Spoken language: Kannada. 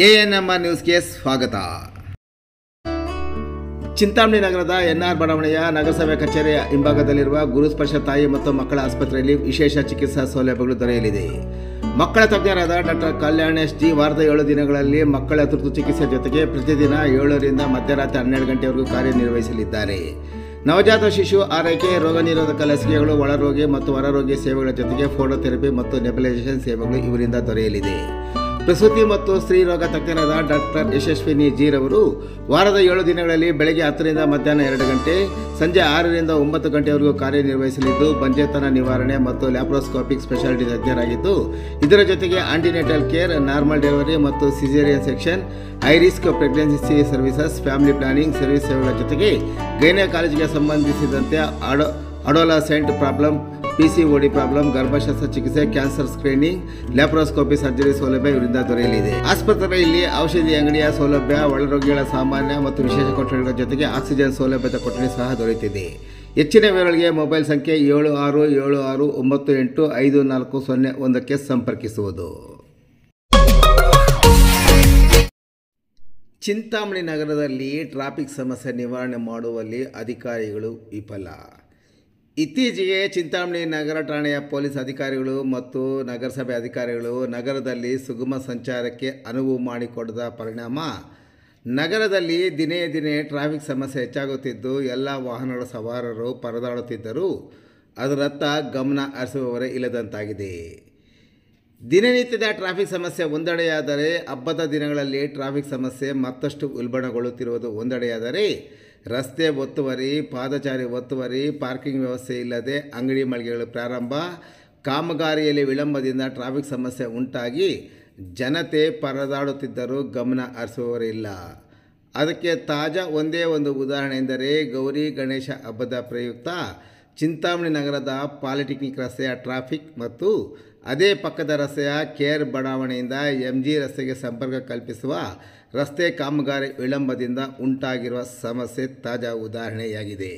ಎಎನ್ಎಂಆರ್ ನ್ಯೂಸ್ಗೆ ಸ್ವಾಗತ. ಚಿಂತಾಮಣಿ ನಗರದ ಎನ್ಆರ್ ಬಡಾವಣೆಯ ನಗರಸಭೆ ಕಚೇರಿಯ ಹಿಂಭಾಗದಲ್ಲಿರುವ ಗುರುಸ್ಪರ್ಶ ತಾಯಿ ಮತ್ತು ಮಕ್ಕಳ ಆಸ್ಪತ್ರೆಯಲ್ಲಿ ವಿಶೇಷ ಚಿಕಿತ್ಸಾ ಸೌಲಭ್ಯಗಳು ದೊರೆಯಲಿದೆ. ಮಕ್ಕಳ ತಜ್ಞರಾದ ಡಾಕ್ಟರ್ ಕಲ್ಯಾಣೇಶ್ ಜಿ ವಾರದ 7 ದಿನಗಳಲ್ಲಿ ಮಕ್ಕಳ ತುರ್ತು ಚಿಕಿತ್ಸೆ ಜೊತೆಗೆ ಪ್ರತಿದಿನ 7 ರಿಂದ ಮಧ್ಯರಾತ್ರಿ 12 ಗಂಟೆವರೆಗೂ ಕಾರ್ಯನಿರ್ವಹಿಸಲಿದ್ದಾರೆ. ನವಜಾತ ಶಿಶು ಆರೈಕೆ, ರೋಗ ನಿರೋಧಕ ಲಸಿಕೆಗಳು, ಒಳರೋಗಿ ಮತ್ತು ಹೊರರೋಗಿ ಸೇವೆಗಳ ಜೊತೆಗೆ ಫೋಟೋಥೆರಪಿ ಮತ್ತು ನೆಬುಲೈಸೇಷನ್ ಸೇವೆಗಳು ಇವರಿಂದ ದೊರೆಯಲಿದೆ. ಪ್ರಸೂತಿ ಮತ್ತು ಸ್ತ್ರೀ ರೋಗ ತಜ್ಞರಾದ ಡಾಕ್ಟರ್ ಯಶಸ್ವಿನಿ ಜಿ ರವರು ವಾರದ 7 ದಿನಗಳಲ್ಲಿ ಬೆಳಗ್ಗೆ 10 ರಿಂದ ಮಧ್ಯಾಹ್ನ 2 ಗಂಟೆ, ಸಂಜೆ 6 ರಿಂದ 9 ಗಂಟೆವರೆಗೂ ಕಾರ್ಯನಿರ್ವಹಿಸಲಿದ್ದು ಬಂಜೆತನ ನಿವಾರಣೆ ಮತ್ತು ಲ್ಯಾಪ್ರೋಸ್ಕೋಪಿಕ್ ಸ್ಪೆಷಾಲಿಟಿ ತಜ್ಞರಾಗಿದ್ದು, ಇದರ ಜೊತೆಗೆ ಆಂಟಿನೇಟಲ್ ಕೇರ್, ನಾರ್ಮಲ್ ಡೆಲಿವರಿ ಮತ್ತು caesarean section, high risk pregnancy services, family planning service ಸೇವೆಗಳ ಜೊತೆಗೆ ಗೈನಕಾಲಜಿಗೆ ಸಂಬಂಧಿಸಿದಂತೆ ಅಡೋಲಸೆಂಟ್ ಪ್ರಾಬ್ಲಮ್, PCOD ಪ್ರಾಬ್ಲಮ್, ಗರ್ಭಶಸ್ತ್ರ ಚಿಕಿತ್ಸೆ, ಕ್ಯಾನ್ಸರ್ ಸ್ಕ್ರೀನಿಂಗ್, ಲ್ಯಾಪ್ರೋಸ್ಕೋಪಿ ಸರ್ಜರಿ ಸೌಲಭ್ಯ ಇವರಿಂದ ದೊರೆಯಲಿದೆ. ಆಸ್ಪತ್ರೆಯಲ್ಲಿ ಔಷಧಿ ಅಂಗಡಿಯ ಸೌಲಭ್ಯ, ಒಳರೋಗಿಗಳ ಸಾಮಾನ್ಯ ಮತ್ತು ವಿಶೇಷ ಕೊಠಡಿಗಳ ಜೊತೆಗೆ ಆಕ್ಸಿಜನ್ ಸೌಲಭ್ಯದ ಕೊಠಡಿ ಸಹ ದೊರೆಯುತ್ತಿದೆ. ಹೆಚ್ಚಿನ ವಿವರಗಳಿಗೆ ಮೊಬೈಲ್ ಸಂಖ್ಯೆ 7676985401ಕ್ಕೆ ಸಂಪರ್ಕಿಸುವುದು. ಚಿಂತಾಮಣಿ ನಗರದಲ್ಲಿ ಟ್ರಾಫಿಕ್ ಸಮಸ್ಯೆ ನಿವಾರಣೆ ಮಾಡುವಲ್ಲಿ ಅಧಿಕಾರಿಗಳು ವಿಫಲ. ಇತ್ತೀಚೆಗೆ ಚಿಂತಾಮಣಿ ನಗರ ಠಾಣೆಯ ಪೊಲೀಸ್ ಅಧಿಕಾರಿಗಳು ಮತ್ತು ನಗರಸಭೆ ಅಧಿಕಾರಿಗಳು ನಗರದಲ್ಲಿ ಸುಗಮ ಸಂಚಾರಕ್ಕೆ ಅನುವು ಮಾಡಿಕೊಡದ ಪರಿಣಾಮ ನಗರದಲ್ಲಿ ದಿನೇ ದಿನೇ ಟ್ರಾಫಿಕ್ ಸಮಸ್ಯೆ ಹೆಚ್ಚಾಗುತ್ತಿದ್ದು ಎಲ್ಲ ವಾಹನಗಳ ಸವಾರರು ಪರದಾಡುತ್ತಿದ್ದರೂ ಅದರತ್ತ ಗಮನ ಹರಿಸುವವರೇ ಇಲ್ಲದಂತಾಗಿದೆ. ದಿನನಿತ್ಯದ ಟ್ರಾಫಿಕ್ ಸಮಸ್ಯೆ ಒಂದೆಡೆಯಾದರೆ ಹಬ್ಬದ ದಿನಗಳಲ್ಲಿ ಟ್ರಾಫಿಕ್ ಸಮಸ್ಯೆ ಮತ್ತಷ್ಟು ಉಲ್ಬಣಗೊಳ್ಳುತ್ತಿರುವುದು ಒಂದೆಡೆಯಾದರೆ, ರಸ್ತೆ ಒತ್ತುವರಿ, ಪಾದಚಾರಿ ಒತ್ತುವರಿ, ಪಾರ್ಕಿಂಗ್ ವ್ಯವಸ್ಥೆ ಇಲ್ಲದೆ ಅಂಗಡಿ ಮಳಿಗೆಗಳು ಪ್ರಾರಂಭ, ಕಾಮಗಾರಿಯಲ್ಲಿ ವಿಳಂಬದಿಂದ ಟ್ರಾಫಿಕ್ ಸಮಸ್ಯೆ ಉಂಟಾಗಿ ಜನತೆ ಪರದಾಡುತ್ತಿದ್ದರೂ ಗಮನ ಹರಿಸುವವರಿಲ್ಲ. ಅದಕ್ಕೆ ತಾಜಾ ಒಂದೇ ಒಂದು ಉದಾಹರಣೆ ಎಂದರೆ ಗೌರಿ ಗಣೇಶ ಹಬ್ಬದ ಪ್ರಯುಕ್ತ ಚಿಂತಾಮಣಿ ನಗರದ ಪಾಲಿಟೆಕ್ನಿಕ್ ರಸ್ತೆಯ ಟ್ರಾಫಿಕ್ ಮತ್ತು ಅದೇ ಪಕ್ಕದ ರಸ್ತೆಯ ಕೇರ್ ಬಡಾವಣೆಯಿಂದ MG ರಸ್ತೆಗೆ ಸಂಪರ್ಕ ಕಲ್ಪಿಸುವ ರಸ್ತೆ ಕಾಮಗಾರಿ ವಿಳಂಬದಿಂದ ಉಂಟಾಗಿರುವ ಸಮಸ್ಯೆ ತಾಜಾ ಉದಾಹರಣೆಯಾಗಿದೆ.